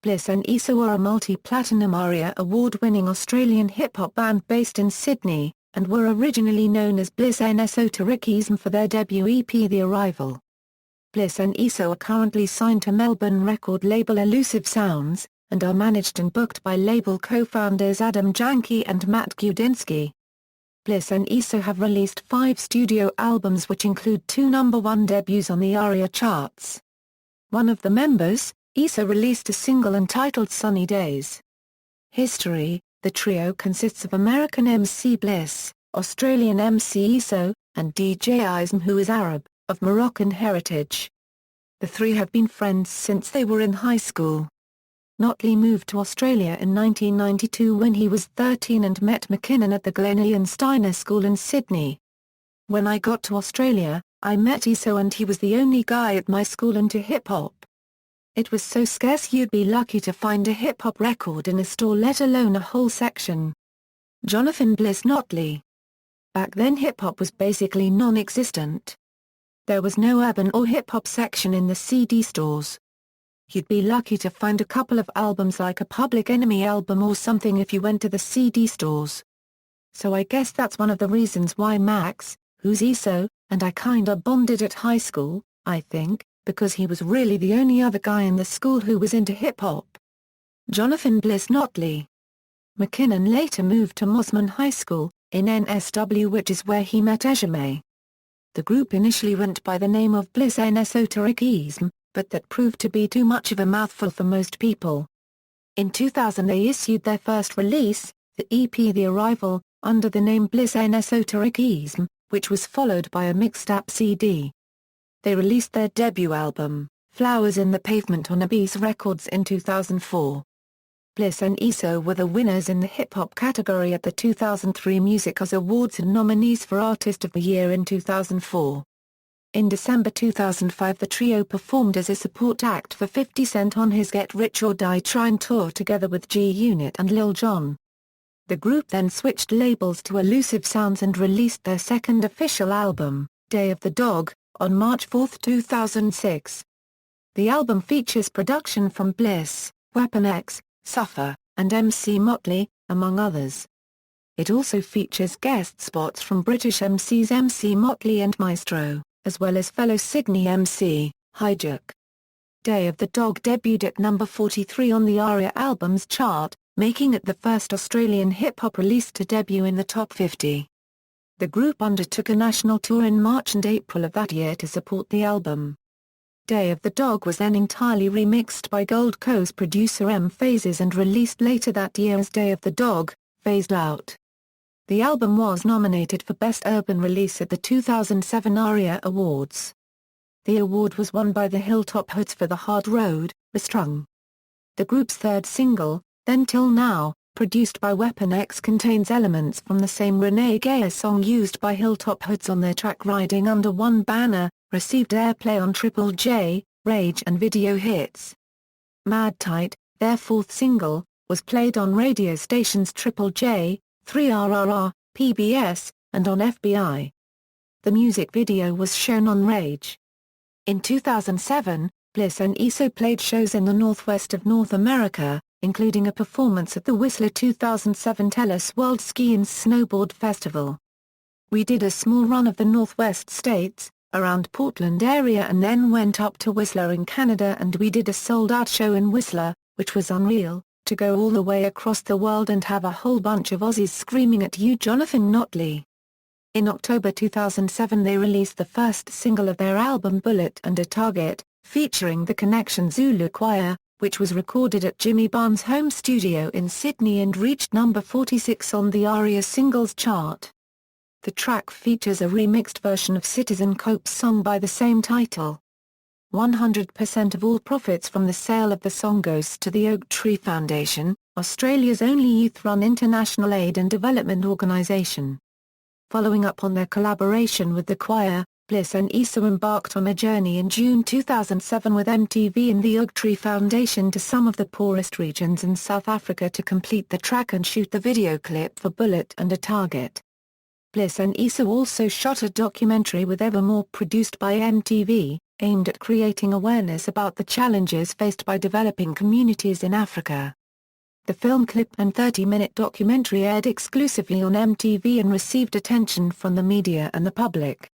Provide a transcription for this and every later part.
Bliss N Eso are a multi-platinum ARIA award-winning Australian hip-hop band based in Sydney, and were originally known as Bliss N Esoterikizm for their debut EP The Arrival. Bliss N Eso are currently signed to Melbourne record label Illusive Sounds, and are managed and booked by label co-founders Jankie and Matt Gudinski. Bliss N Eso have released 5 studio albums which include 2 #1 debuts on the ARIA Charts. One of the members, Eso, released a single entitled Sunny Days. History: the trio consists of American MC Bliss, Australian MC Eso, and DJ Ism, who is Arab, of Moroccan heritage. The three have been friends since they were in high school. Notley moved to Australia in 1992 when he was 13 and met McKinnon at the Glen Ian Steiner School in Sydney. "When I got to Australia, I met Eso and he was the only guy at my school into hip-hop. It was so scarce you'd be lucky to find a hip-hop record in a store, let alone a whole section." Jonathan Bliss Notley. Back then hip-hop was basically non-existent. There was no urban or hip-hop section in the CD stores. You'd be lucky to find a couple of albums like a Public Enemy album or something if you went to the CD stores. So I guess that's one of the reasons why Max, who's Eso, and I kinda bonded at high school, I think, because he was really the only other guy in the school who was into hip-hop. Jonathan Bliss Notley. McKinnon later moved to Mosman High School, in NSW, which is where he met Ejime. The group initially went by the name of Bliss N Esoterikizm, but that proved to be too much of a mouthful for most people. In 2000 they issued their first release, the EP The Arrival, under the name Bliss N Esoterikizm, which was followed by a mixtape CD. They released their debut album, Flowers in the Pavement, on Abyss Records in 2004. Bliss N Eso were the winners in the hip-hop category at the 2003 Music Oz Awards and nominees for Artist of the Year in 2004. In December 2005 the trio performed as a support act for 50 Cent on his Get Rich or Die Tryin' tour together with G-Unit and Lil Jon. The group then switched labels to Illusive Sounds and released their second official album, Day of the Dog, on March 4, 2006. The album features production from Bliss, Weapon X, Suffer, and MC Motley, among others. It also features guest spots from British MCs MC Motley and Maestro, as well as fellow Sydney MC, Hijack. Day of the Dog debuted at number 43 on the ARIA Albums chart, making it the first Australian hip-hop release to debut in the top 50. The group undertook a national tour in March and April of that year to support the album. Day of the Dog was then entirely remixed by Gold Coast producer M Phases and released later that year as Day of the Dog, Phased Out. The album was nominated for Best Urban Release at the 2007 ARIA Awards. The award was won by the Hilltop Hoods for The Hard Road, Restrung. The group's third single, Then Till Now, produced by Weapon X, contains elements from the same Renee Gayer song used by Hilltop Hoods on their track Riding Under One Banner, received airplay on Triple J, Rage and Video Hits. Mad Tight, their fourth single, was played on radio stations Triple J, 3RRR, PBS, and on FBI. The music video was shown on Rage. In 2007, Bliss N Eso played shows in the northwest of North America, including a performance at the Whistler 2007 TELUS World Ski and Snowboard Festival. "We did a small run of the Northwest states, around Portland area, and then went up to Whistler in Canada, and we did a sold-out show in Whistler, which was unreal, to go all the way across the world and have a whole bunch of Aussies screaming at you." Jonathan Notley. In October 2007 they released the first single of their album Bullet and a Target, featuring the Connection Zulu Choir, which was recorded at Jimmy Barnes' home studio in Sydney and reached number 46 on the ARIA Singles chart. The track features a remixed version of Citizen Cope's song by the same title. 100% of all profits from the sale of the song goes to the Oak Tree Foundation, Australia's only youth-run international aid and development organisation. Following up on their collaboration with the choir, Bliss N Eso embarked on a journey in June 2007 with MTV and the Oak Tree Foundation to some of the poorest regions in South Africa to complete the track and shoot the video clip for Bullet and a Target. Bliss N Eso also shot a documentary with Evermore produced by MTV, aimed at creating awareness about the challenges faced by developing communities in Africa. The film clip and 30-minute documentary aired exclusively on MTV and received attention from the media and the public.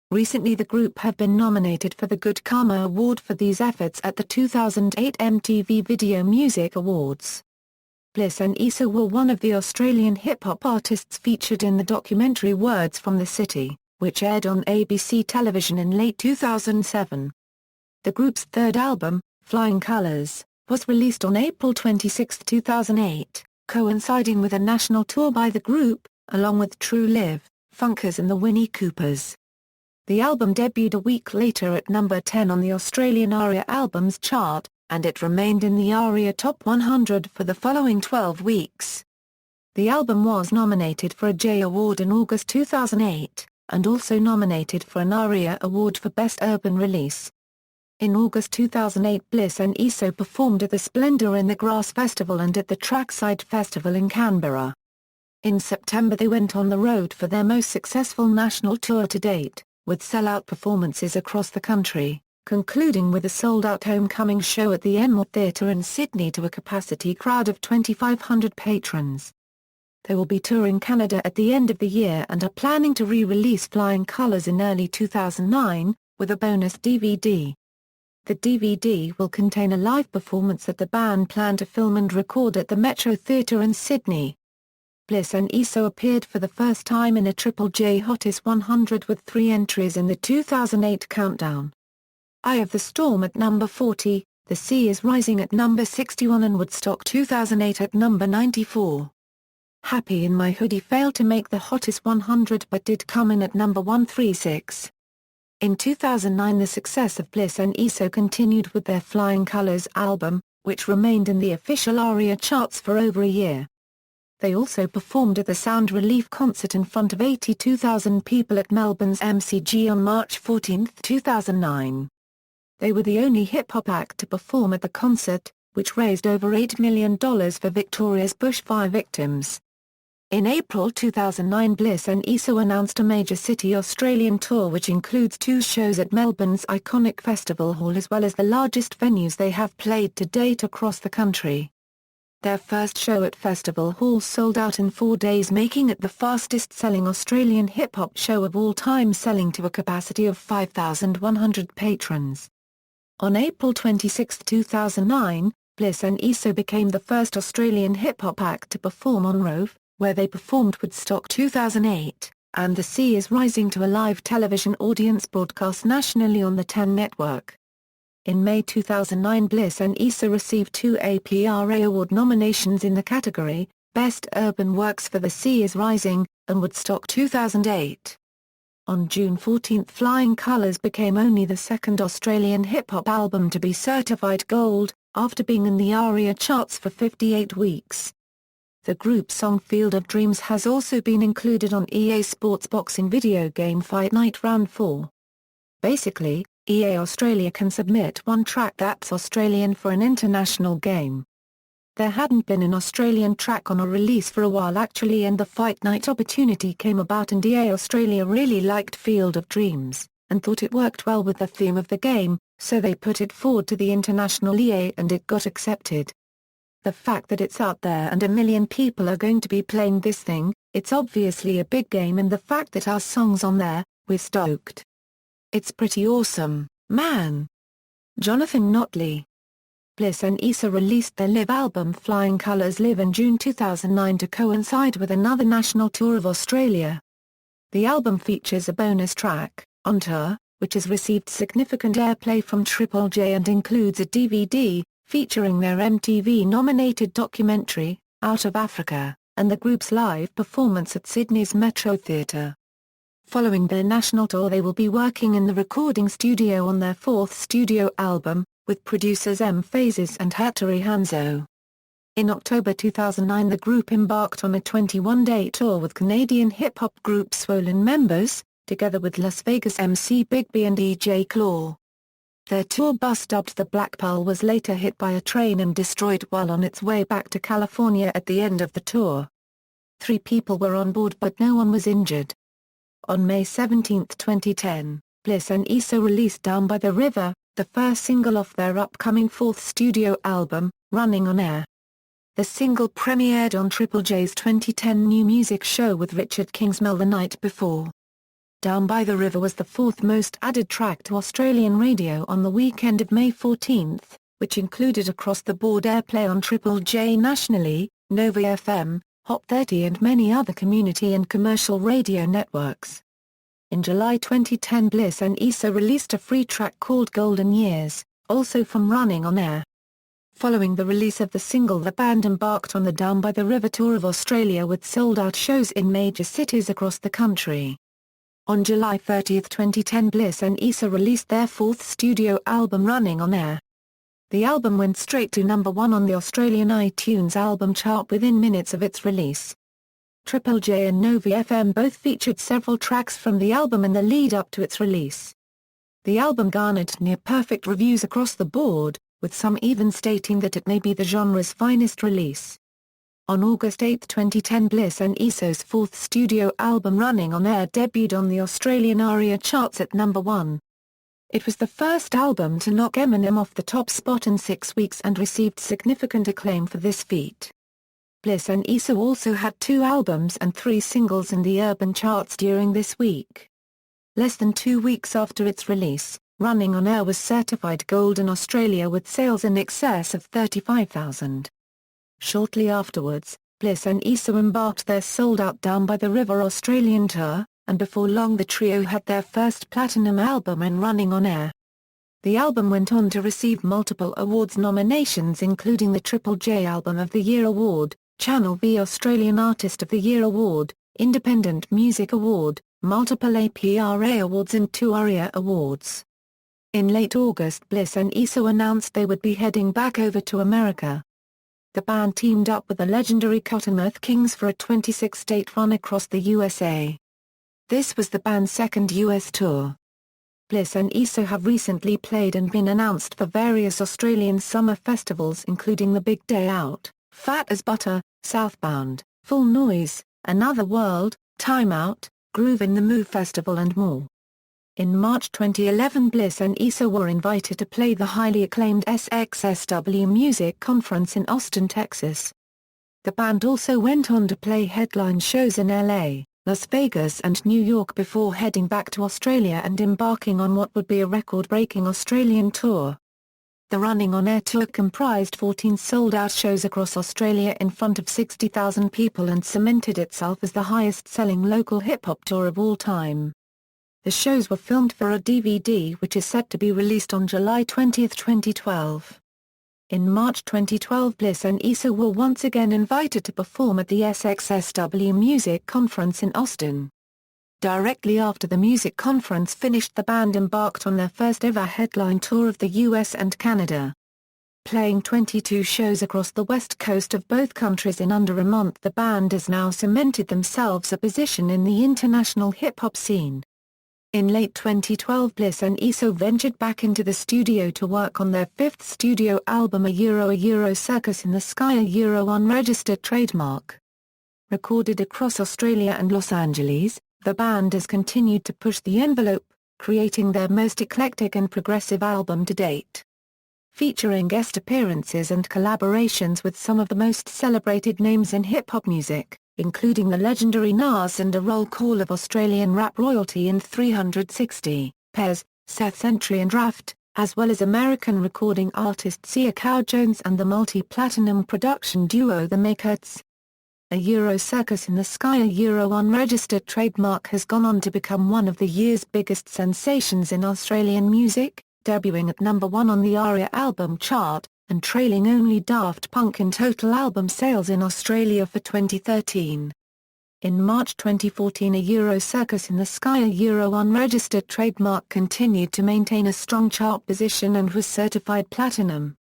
Recently the group have been nominated for the Good Karma Award for these efforts at the 2008 MTV Video Music Awards. Bliss N Eso were one of the Australian hip-hop artists featured in the documentary Words from the City, which aired on ABC television in late 2007. The group's third album, Flying Colours, was released on April 26, 2008, coinciding with a national tour by the group, along with True Live, Funkers and the Winnie Coopers. The album debuted a week later at number 10 on the Australian ARIA Albums chart, and it remained in the ARIA Top 100 for the following 12 weeks. The album was nominated for a J Award in August 2008, and also nominated for an ARIA Award for Best Urban Release. In August 2008 Bliss N Eso performed at the Splendour in the Grass Festival and at the Trackside Festival in Canberra. In September they went on the road for their most successful national tour to date, with sell-out performances across the country, concluding with a sold-out homecoming show at the Enmore Theatre in Sydney to a capacity crowd of 2,500 patrons. They will be touring Canada at the end of the year and are planning to re-release Flying Colours in early 2009, with a bonus DVD. The DVD will contain a live performance that the band plan to film and record at the Metro Theatre in Sydney. Bliss N Eso appeared for the first time in a Triple J Hottest 100 with 3 entries in the 2008 countdown. Eye of the Storm at number 40, The Sea is Rising at number 61 and Woodstock 2008 at number 94. Happy in My Hoodie failed to make the Hottest 100 but did come in at number 136. In 2009 the success of Bliss N Eso continued with their Flying Colours album, which remained in the official ARIA charts for over a year. They also performed at the Sound Relief concert in front of 82,000 people at Melbourne's MCG on March 14, 2009. They were the only hip-hop act to perform at the concert, which raised over $8 million for Victoria's bushfire victims. In April 2009 Bliss N Eso announced a major city Australian tour which includes 2 shows at Melbourne's iconic Festival Hall as well as the largest venues they have played to date across the country. Their first show at Festival Hall sold out in 4 days, making it the fastest-selling Australian hip-hop show of all time, selling to a capacity of 5,100 patrons. On April 26, 2009, Bliss N Eso became the first Australian hip-hop act to perform on Rove, where they performed Woodstock 2008, and The Sea is Rising to a live television audience broadcast nationally on the 10 network. In May 2009 Bliss N Eso received 2 APRA Award nominations in the category, Best Urban Works for The Sea is Rising, and Woodstock 2008. On June 14 Flying Colours became only the second Australian hip-hop album to be certified gold, after being in the ARIA charts for 58 weeks. The group's song Field of Dreams has also been included on EA Sports boxing video game Fight Night Round 4. Basically, EA Australia can submit one track that's Australian for an international game. There hadn't been an Australian track on a release for a while actually, and the Fight Night opportunity came about and EA Australia really liked Field of Dreams, and thought it worked well with the theme of the game, so they put it forward to the international EA and it got accepted. The fact that it's out there and 1 million people are going to be playing this thing, it's obviously a big game, and the fact that our song's on there, we're stoked. It's pretty awesome, man. Jonathan Notley. Bliss N Eso released their live album Flying Colours Live in June 2009 to coincide with another national tour of Australia. The album features a bonus track, On Tour, which has received significant airplay from Triple J and includes a DVD, featuring their MTV-nominated documentary, Out of Africa, and the group's live performance at Sydney's Metro Theatre. Following their national tour they will be working in the recording studio on their 4th studio album, with producers M. Phases and Hattori Hanzo. In October 2009 the group embarked on a 21-day tour with Canadian hip-hop group Swollen members, together with Las Vegas MC Big B and E.J. Claw. Their tour bus dubbed the Black Pearl was later hit by a train and destroyed while on its way back to California at the end of the tour. 3 people were on board but no one was injured. On May 17, 2010, Bliss N Eso released Down by the River, the first single off their upcoming fourth studio album, Running on Air. The single premiered on Triple J's 2010 New Music Show with Richard Kingsmill the night before. Down by the River was the fourth most added track to Australian radio on the weekend of May 14, which included across-the-board airplay on Triple J nationally, Nova FM, Hot 30 and many other community and commercial radio networks. In July 2010 Bliss N Eso released a free track called Golden Years, also from Running on Air. Following the release of the single, the band embarked on the Down by the River tour of Australia with sold-out shows in major cities across the country. On July 30, 2010 Bliss N Eso released their fourth studio album Running on Air. The album went straight to number 1 on the Australian iTunes album chart within minutes of its release. Triple J and Nova FM both featured several tracks from the album in the lead-up to its release. The album garnered near-perfect reviews across the board, with some even stating that it may be the genre's finest release. On August 8, 2010 Bliss N Eso's fourth studio album Running on Air debuted on the Australian ARIA Charts at number 1. It was the first album to knock Eminem off the top spot in 6 weeks and received significant acclaim for this feat. Bliss N Eso also had 2 albums and 3 singles in the urban charts during this week. Less than 2 weeks after its release, Running on Air was certified gold in Australia with sales in excess of 35,000. Shortly afterwards, Bliss N Eso embarked their sold-out Down by the River Australian tour, and before long the trio had their first platinum album in Running on Air. The album went on to receive multiple awards nominations including the Triple J Album of the Year Award, Channel V Australian Artist of the Year Award, Independent Music Award, multiple APRA awards and 2 ARIA awards. In late August Bliss N Eso announced they would be heading back over to America. The band teamed up with the legendary Cottonmouth Kings for a 26-state run across the USA. This was the band's second US tour. Bliss N Eso have recently played and been announced for various Australian summer festivals including The Big Day Out, Fat as Butter, Southbound, Full Noise, Another World, Time Out, Groove in the Move Festival and more. In March 2011 Bliss N Eso were invited to play the highly acclaimed SXSW Music Conference in Austin, Texas. The band also went on to play headline shows in LA, Las Vegas and New York before heading back to Australia and embarking on what would be a record-breaking Australian tour. The Running on Air tour comprised 14 sold-out shows across Australia in front of 60,000 people and cemented itself as the highest-selling local hip-hop tour of all time. The shows were filmed for a DVD which is set to be released on July 20, 2012. In March 2012 Bliss N Eso were once again invited to perform at the SXSW Music Conference in Austin. Directly after the music conference finished the band embarked on their first ever headline tour of the US and Canada. Playing 22 shows across the west coast of both countries in under a month, the band has now cemented themselves a position in the international hip-hop scene. In late 2012 Bliss N Eso ventured back into the studio to work on their fifth studio album A Euro Circus in the Sky, a Euro unregistered trademark. Recorded across Australia and Los Angeles, the band has continued to push the envelope, creating their most eclectic and progressive album to date. Featuring guest appearances and collaborations with some of the most celebrated names in hip-hop music, including the legendary Nas and a roll call of Australian rap royalty in 360, Pez, Seth Sentry and Raft, as well as American recording artist Sia Cow Jones and the multi-platinum production duo The Makeuts. A Euro Circus in the Sky, a Euro unregistered trademark has gone on to become one of the year's biggest sensations in Australian music, debuting at number 1 on the ARIA album chart, and trailing only Daft Punk in total album sales in Australia for 2013. In March 2014 A Euro Circus in the Sky, a Euro unregistered trademark continued to maintain a strong chart position and was certified platinum.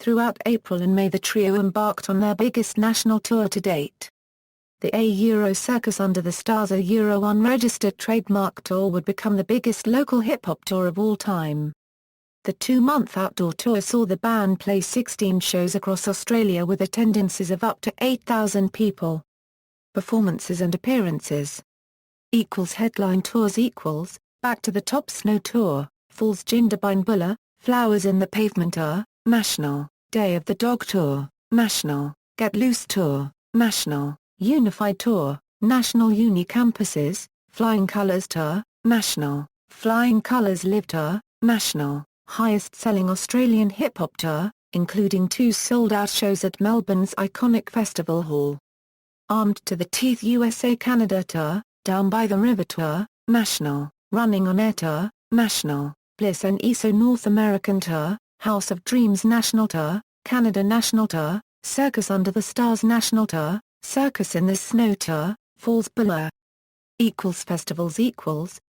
Throughout April and May the trio embarked on their biggest national tour to date. The A Euro Circus Under the Stars, a Euro unregistered trademark tour would become the biggest local hip-hop tour of all time. The 2-month outdoor tour saw the band play 16 shows across Australia with attendances of up to 8,000 people. Performances and appearances. Headline tours. Back to the Top Snow Tour, Falls Jindabyne Bulla, Flowers in the Pavement Tour, National, Day of the Dog Tour, National, Get Loose Tour, National, Unified Tour, National Uni Campuses, Flying Colours Tour, National, Flying Colours Live Tour, National, Highest Selling Australian Hip Hop Tour, including 2 sold-out shows at Melbourne's iconic Festival Hall. Armed to the Teeth USA Canada Tour, Down by the River Tour, National, Running on Air Tour, National, Bliss N Eso North American Tour, House of Dreams National Tour, Canada National Tour, Circus Under the Stars National Tour, Circus in the Snow Tour, Falls Bulla. Festivals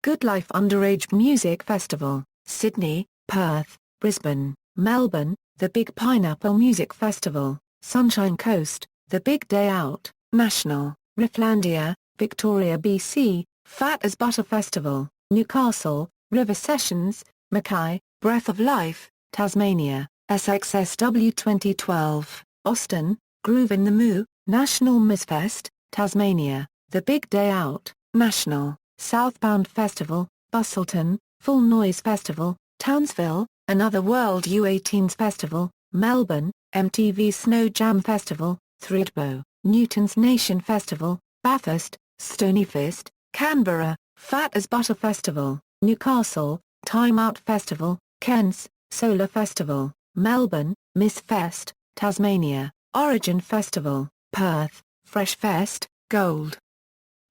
Good Life Underage Music Festival, Sydney, Perth, Brisbane, Melbourne, The Big Pineapple Music Festival, Sunshine Coast, The Big Day Out, National, Rifflandia, Victoria BC, Fat as Butter Festival, Newcastle, River Sessions, Mackay, Breath of Life, Tasmania, SXSW 2012, Austin, Groove in the Moo, National Mizfest, Tasmania, The Big Day Out, National, Southbound Festival, Busselton, Full Noise Festival, Townsville, Another World U18s Festival, Melbourne, MTV Snow Jam Festival, Thredbo, Newton's Nation Festival, Bathurst, Stonyfist, Canberra, Fat as Butter Festival, Newcastle, Time Out Festival, Cairns, Solar Festival, Melbourne, Miss Fest, Tasmania, Origin Festival, Perth, Fresh Fest, Gold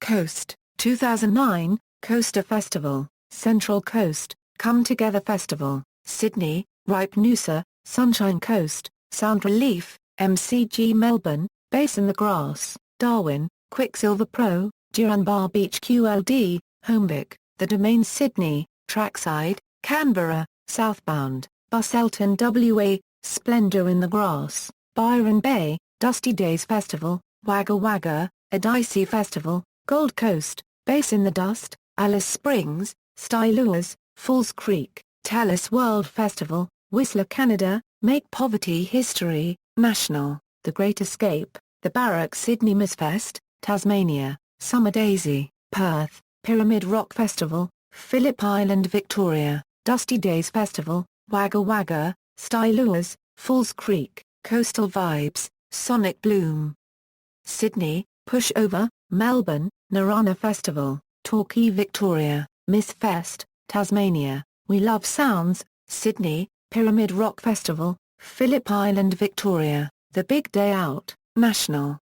Coast, 2009, Coaster Festival, Central Coast, Come Together Festival, Sydney, Ripe Noosa, Sunshine Coast, Sound Relief, MCG Melbourne, Bass in the Grass, Darwin, Quicksilver Pro, Duranbar Beach QLD, Homebuck, The Domain Sydney, Trackside, Canberra, Southbound, Busselton WA, Splendour in the Grass, Byron Bay, Dusty Days Festival, Wagga Wagga, Adicey Festival, Gold Coast, Bass in the Dust, Alice Springs, Styluas, Falls Creek, Telus World Festival, Whistler Canada, Make Poverty History, National, The Great Escape, The Barrack Sydney Mizfest, Tasmania, Summer Daisy, Perth, Pyramid Rock Festival, Phillip Island Victoria, Dusty Days Festival, Wagga Wagga, Styluas, Falls Creek, Coastal Vibes, Sonic Bloom. Sydney, Pushover, Melbourne, Narana Festival, Torquay Victoria, Mizfest, Tasmania, We Love Sounds, Sydney, Pyramid Rock Festival, Phillip Island Victoria, The Big Day Out, National.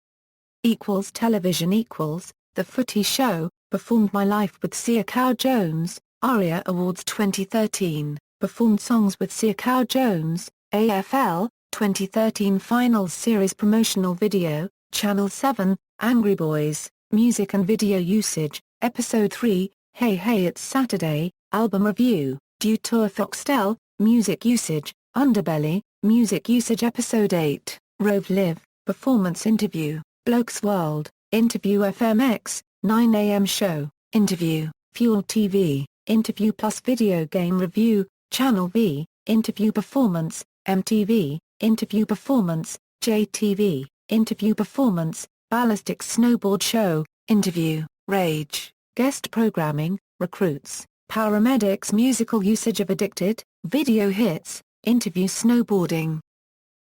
Television The Footy Show, performed My Life with Sia Cow Jones, ARIA Awards 2013, performed songs with Sia Cow Jones, AFL, 2013 Finals Series promotional video, Channel 7, Angry Boys, Music and Video Usage, Episode 3, Hey Hey It's Saturday, Album Review, Due Tour Foxtel, Music Usage, Underbelly, Music Usage Episode 8, Rove Live, Performance Interview, Blokes World, Interview FMX, 9 AM Show, Interview, Fuel TV, Interview Plus Video Game Review, Channel V, Interview Performance, MTV, Interview Performance, JTV, Interview Performance, Ballistic Snowboard Show, Interview, Rage, Guest Programming, Recruits, Paramedics Musical Usage of Addicted, Video Hits, Interview Snowboarding.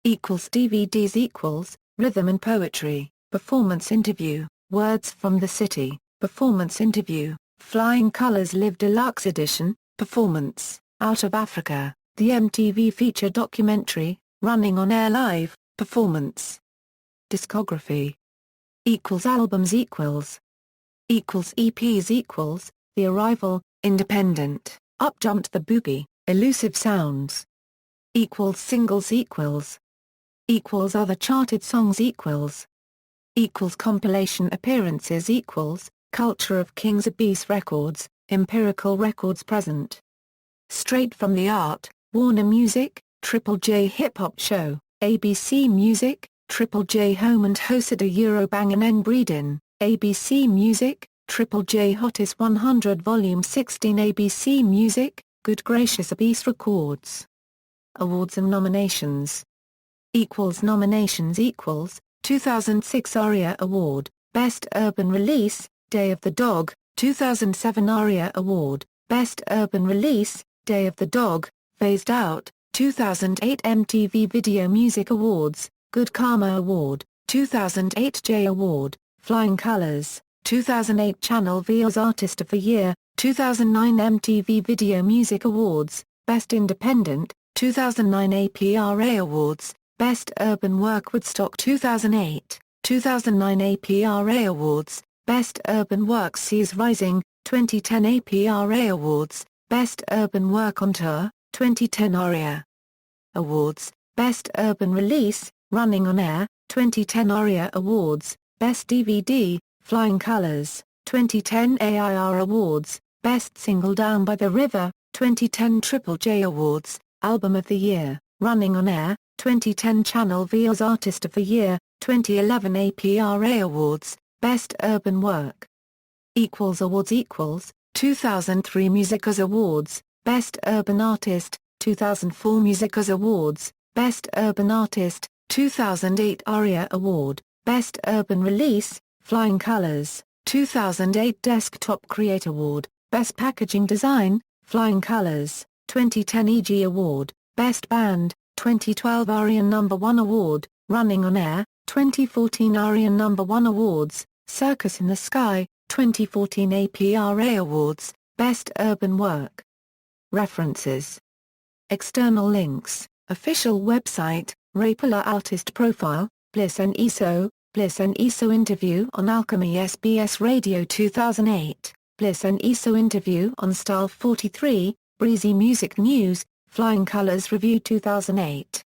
DVDs Rhythm and Poetry, Performance Interview, Words from the City, Performance Interview, Flying Colours Live Deluxe Edition, Performance, Out of Africa, the MTV feature documentary, Running on Air Live, Performance. Discography. Albums EPs The Arrival, Independent, Up Jumped the Boogie, Illusive Sounds. Singles Other charted songs Compilation appearances Culture of Kings Abyss Records, Empirical Records present. Straight from the Art, Warner Music, Triple J Hip Hop Show, ABC Music, Triple J Home and Hosida Eurobang and N Breedin, ABC Music, Triple J Hottest 100 Volume 16 ABC Music, Good Gracious Abyss Records. Awards and nominations. Nominations 2006 ARIA Award, Best Urban Release, Day of the Dog, 2007 ARIA Award, Best Urban Release, Day of the Dog, Phased Out, 2008 MTV Video Music Awards, Good Karma Award, 2008 J Award, Flying Colors, 2008 Channel V's Artist of the Year, 2009 MTV Video Music Awards, Best Independent, 2009 APRA Awards, Best Urban Work Woodstock 2008, 2009 APRA Awards, Best Urban Work Seas Rising, 2010 APRA Awards, Best Urban Work on Tour, 2010 ARIA Awards, Best Urban Release, Running on Air, 2010 ARIA Awards, Best DVD, Flying Colors, 2010 AIR Awards, Best Single Down by the River, 2010 Triple J Awards, Album of the Year, Running on Air, 2010 Channel V's Artist of the Year, 2011 APRA Awards, Best Urban Work. Awards 2003 Musicas Awards, Best Urban Artist, 2004 Musicas Awards, Best Urban Artist, 2008 ARIA Award, Best Urban Release, Flying Colors, 2008 Desktop Create Award, Best Packaging Design, Flying Colors, 2010 EG Award, Best Band, 2012 ARIA No. 1 Award, Running on Air, 2014 ARIA No. 1 Awards, Circus in the Sky, 2014 APRA Awards, Best Urban Work. References. External links, Official website, Rapala Artist Profile, Bliss N Eso, Bliss N Eso Interview on Alchemy SBS Radio 2008, Bliss N Eso Interview on Style 43, Breezy Music News, Flying Colors Review 2008.